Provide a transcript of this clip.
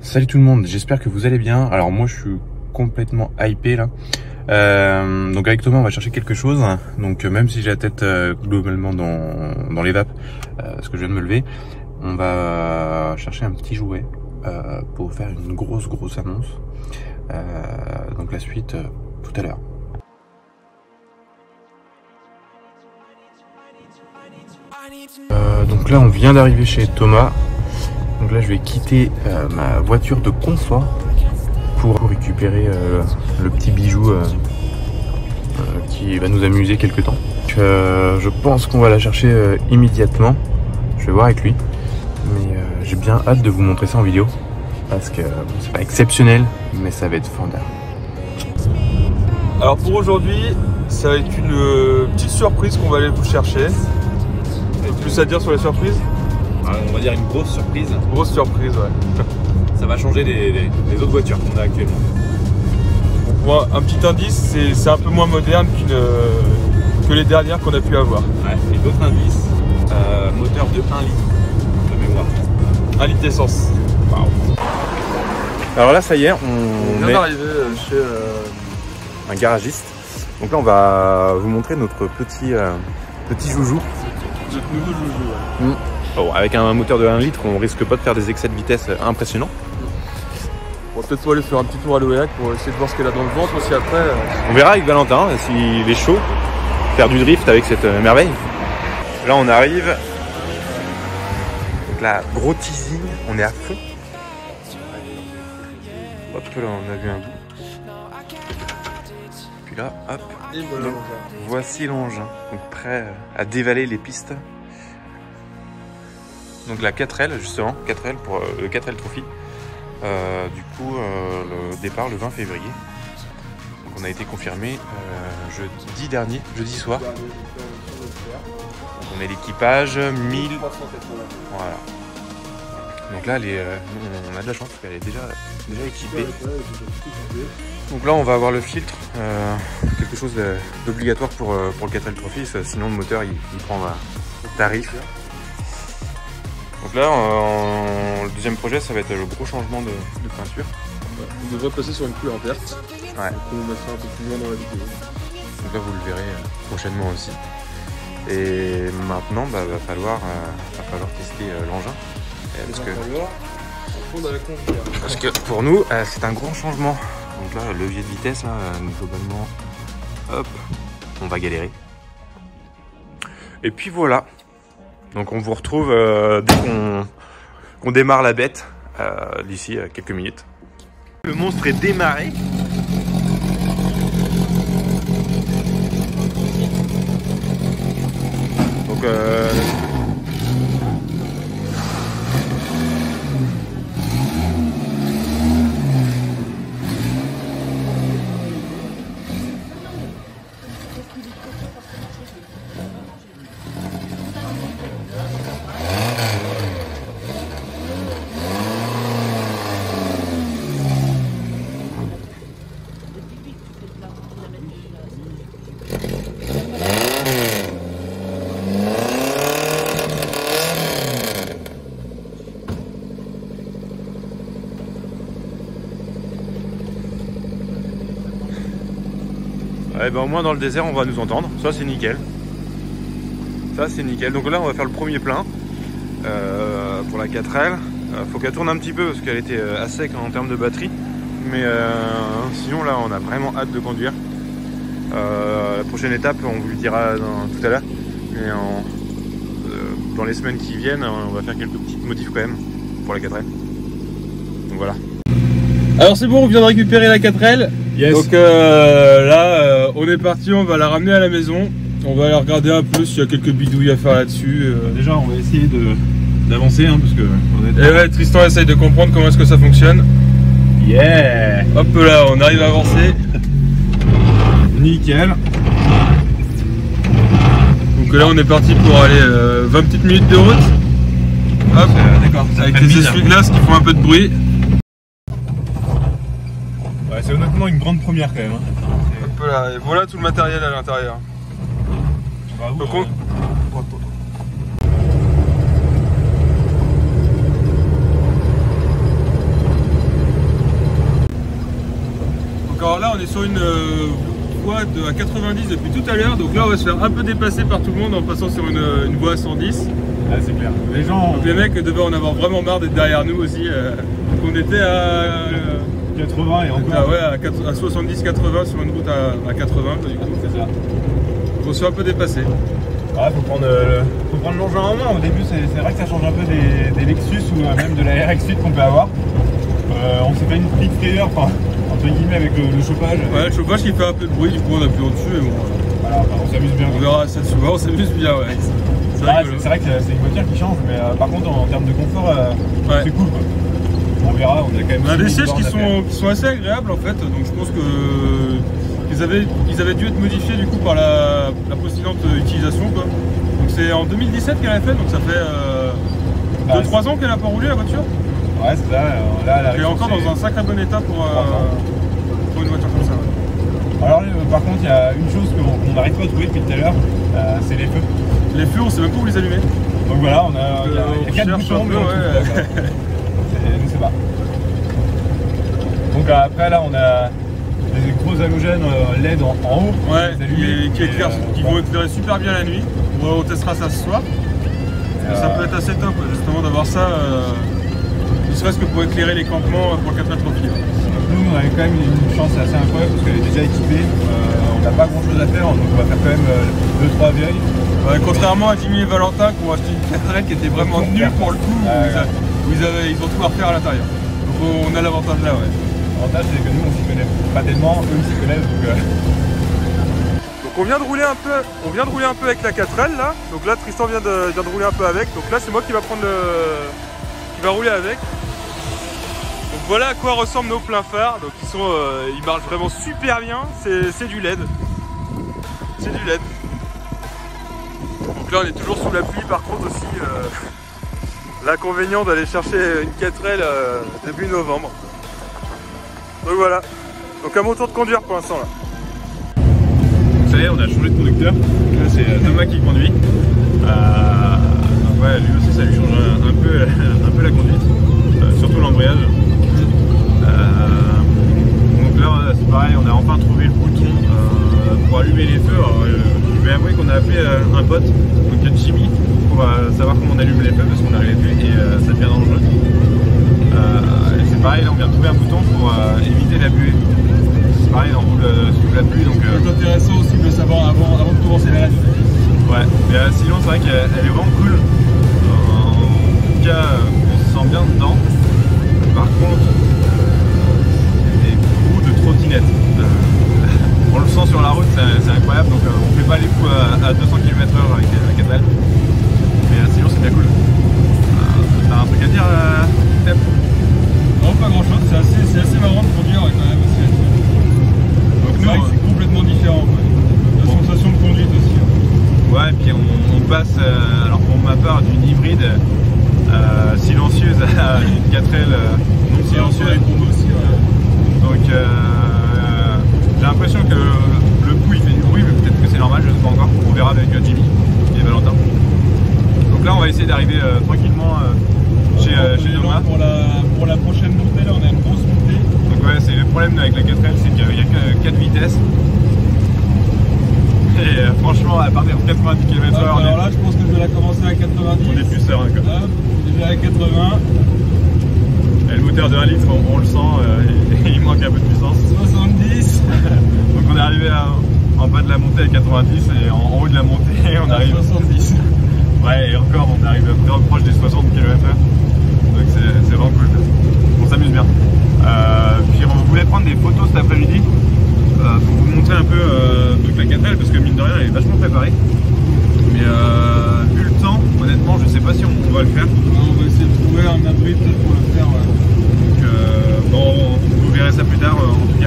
Salut tout le monde, j'espère que vous allez bien. Alors moi je suis complètement hypé là. Donc avec Thomas on va chercher quelque chose. Donc même si j'ai la tête globalement dans les vapes, parce que je viens de me lever, on va chercher un petit jouet pour faire une grosse annonce. Donc la suite tout à l'heure. Donc là on vient d'arriver chez Thomas. Donc là je vais quitter ma voiture de confort pour récupérer le petit bijou qui va nous amuser quelques temps. Je pense qu'on va la chercher immédiatement. Je vais voir avec lui. Mais j'ai bien hâte de vous montrer ça en vidéo. Parce que c'est pas exceptionnel, mais ça va être fandard. Alors pour aujourd'hui, ça va être une petite surprise qu'on va aller vous chercher. Plus à dire sur les surprises? On va dire une grosse surprise. Grosse surprise, ouais. Ça va changer les autres voitures qu'on a actuellement. Donc, moi, un petit indice, c'est un peu moins moderne que les dernières qu'on a pu avoir. Ouais. Et d'autres indices, moteur de 1 litre de mémoire. 1 litre d'essence. Waouh. Alors là ça y est, On vient d'arriver chez un garagiste. Donc là on va vous montrer notre petit joujou. notre nouveau joujou. Ouais. Bon, avec un moteur de 1 litre, on risque pas de faire des excès de vitesse impressionnants. On va peut-être aller faire un petit tour à l'OEAC pour essayer de voir ce qu'elle a dans le ventre aussi après. On verra avec Valentin s'il est chaud, faire du drift avec cette merveille. Là on arrive. Donc là, gros teasing, on est à fond. Hop là, on a vu un bout. Puis là, hop. Et voilà. Donc, voici l'engin, donc prêt à dévaler les pistes. Donc la 4L justement, 4L pour le 4L Trophy. Du coup, le départ le 20 février. Donc on a été confirmé jeudi soir. Donc on est l'équipage 1000. Voilà. Donc là, on a de la chance parce qu'elle est déjà équipée. Donc là, on va avoir le filtre, quelque chose d'obligatoire pour le 4L Trophy, sinon le moteur il prend un tarif. Donc là, le deuxième projet, ça va être le gros changement de peinture. On devrait passer sur une couleur verte. Ouais. Donc on mettra un peu plus loin dans la vidéo. Donc là, vous le verrez prochainement aussi. Et maintenant, va falloir tester l'engin. Parce que pour nous, c'est un grand changement. Donc là, le levier de vitesse, là, globalement, hop, on va galérer. Et puis voilà. Donc on vous retrouve dès qu'on démarre la bête, d'ici quelques minutes. Le monstre est démarré. Donc ouais, ben au moins dans le désert on va nous entendre, ça c'est nickel. Ça c'est nickel. Donc là on va faire le premier plein pour la 4L. Faut qu'elle tourne un petit peu parce qu'elle était à sec en termes de batterie. Mais sinon là on a vraiment hâte de conduire. La prochaine étape on vous le dira tout à l'heure. Mais dans les semaines qui viennent on va faire quelques petites modifs quand même pour la 4L. Donc voilà. Alors c'est bon, on vient de récupérer la 4L. Yes. Donc là, on est parti, on va la ramener à la maison. On va aller regarder un peu s'il y a quelques bidouilles à faire là-dessus. Déjà, on va essayer d'avancer, hein, parce que Et ouais, Tristan essaye de comprendre comment est-ce que ça fonctionne. yeah. Hop là, on arrive à avancer. Nickel. Donc là, on est parti pour aller 20 petites minutes de route. Hop, D'accord. avec les essuie-glaces qui font un peu de bruit. Ouais, c'est honnêtement une grande première quand même. Hein. Hop là, et voilà tout le matériel à l'intérieur. Donc on... est sur une voie à 90 depuis tout à l'heure, donc là on va se faire un peu dépasser par tout le monde en passant sur une voie à 110. Ah, c'est clair. Les gens. Donc les mecs devaient en avoir vraiment marre d'être derrière nous aussi. Donc on était à 80 et encore. Ouais, à 70-80 sur une route à 80 du coup. C'est ça. Donc on se fait un peu dépasser. Ouais, faut prendre l'engin en main. Au début, c'est vrai que ça change un peu des Lexus ou même de la RX-8 qu'on peut avoir. On s'est fait une petite frayeur, enfin, entre guillemets, avec le chauffage. Ouais, le chauffage qui fait un peu de bruit, du coup on appuie au-dessus et bon. Voilà, on s'amuse bien. On verra ça souvent, on s'amuse bien, ouais. C'est vrai que c'est une voiture qui change, mais par contre, en termes de confort, ouais. c'est cool, quoi. On verra, on a quand même. On a des sièges qui sont assez agréables en fait, donc je pense que ils avaient dû être modifiés du coup par la précédente utilisation, quoi. Donc c'est en 2017 qu'elle a fait, donc ça fait 2-3 ans qu'elle n'a pas roulé la voiture. Ouais, c'est ça. Là, elle est encore dans un sacré bon état pour une voiture comme ça. Ouais. Alors par contre, il y a une chose qu'on n'arrive pas à trouver depuis tout à l'heure, c'est les feux. Les feux, on sait même pas où les allumer. Donc voilà, il y a 4 boutons, mais on ne sait pas. Donc après là, on a des gros halogènes LED en haut. Ouais, qui vont éclairer super bien la nuit. On testera ça ce soir. Ça peut être assez top justement d'avoir ça, ne serait-ce que pour éclairer les campements pour le 4 mètres profil. Nous, on avait quand même une chance assez incroyable parce qu'elle est déjà équipée. On n'a pas grand chose à faire, donc on va faire quand même 2-3 vieilles. Ouais, contrairement à Jimmy et Valentin qui ont acheté une 4L qui était vraiment nulle pour le coup, où ils ont tout à refaire à l'intérieur. Donc on a l'avantage là, ouais. L'avantage c'est que nous on s'y connaît pas tellement, eux ils s'y connaissent Donc on vient de rouler un peu avec la 4L là. Donc là Tristan vient de rouler un peu avec. Donc là c'est moi qui va rouler avec. Donc voilà à quoi ressemblent nos pleins phares. Donc ils marchent vraiment super bien. C'est du LED. C'est du LED. Donc là on est toujours sous la pluie par contre aussi. L'inconvénient d'aller chercher une 4L début novembre. Donc voilà. Donc à mon tour de conduire pour l'instant là. Vous savez, on a changé de conducteur. Là c'est Thomas qui conduit. Donc ouais, lui aussi ça lui change un peu la conduite. Surtout l'embrayage. Donc là c'est pareil, on a enfin trouvé le bouton pour allumer les feux. Alors, je vais avouer qu'on a appelé un pote, donc Jimmy, pour savoir comment on allume les feux parce qu'on n'arrivait plus et ça devient dangereux. C'est pareil, là on vient de trouver un bouton pour éviter la buée. C'est pareil, on roule sous la pluie donc. C'est intéressant aussi de le savoir avant de commencer la reste. Ouais, mais sinon c'est vrai qu'elle est vraiment cool. En tout cas, on se sent bien dedans. Par contre, des coups de trottinette. On le sent sur la route, c'est incroyable, donc on fait pas les coups à 200 km/h avec la 4L. Mais sinon c'est bien cool. T'as un truc à dire, Steph? Non, pas grand chose, c'est assez marrant de conduire quand même aussi. Donc nous, c'est complètement différent. La sensation de conduite aussi. Ouais, et puis on passe, alors pour ma part, d'une hybride silencieuse à une 4L non silencieuse. Aussi, ouais. Donc j'ai l'impression que le coup il fait du bruit, mais peut-être que c'est normal, je ne sais pas encore. On verra avec Jimmy et Valentin. Donc là on va essayer d'arriver tranquillement chez Thomas. Pour la prochaine montée, là on a une grosse montée. Donc ouais, c'est le problème avec la 4L, c'est qu'il n'y a que 4 vitesses. Et franchement, à partir de 90 km/h, alors là je pense que je vais la commencer à 90. On est plus serein quoi. Déjà à 80. Et le moteur de 1 litre, on le sent, il manque un peu de puissance. 70. Donc on est arrivé en bas de la montée à 90 et en haut de la montée on arrive à 70. Ouais, et encore on arrive vraiment proche des 60 km/h. Donc c'est vraiment cool. On s'amuse bien. Puis on voulait prendre des photos cet après-midi pour vous montrer un peu donc la 4L parce que mine de rien elle est vachement préparée. Mais vu le temps, honnêtement je sais pas si on va le faire. On va essayer de trouver un abri peut-être pour le faire. Ouais. Donc bon, vous verrez ça plus tard. En tout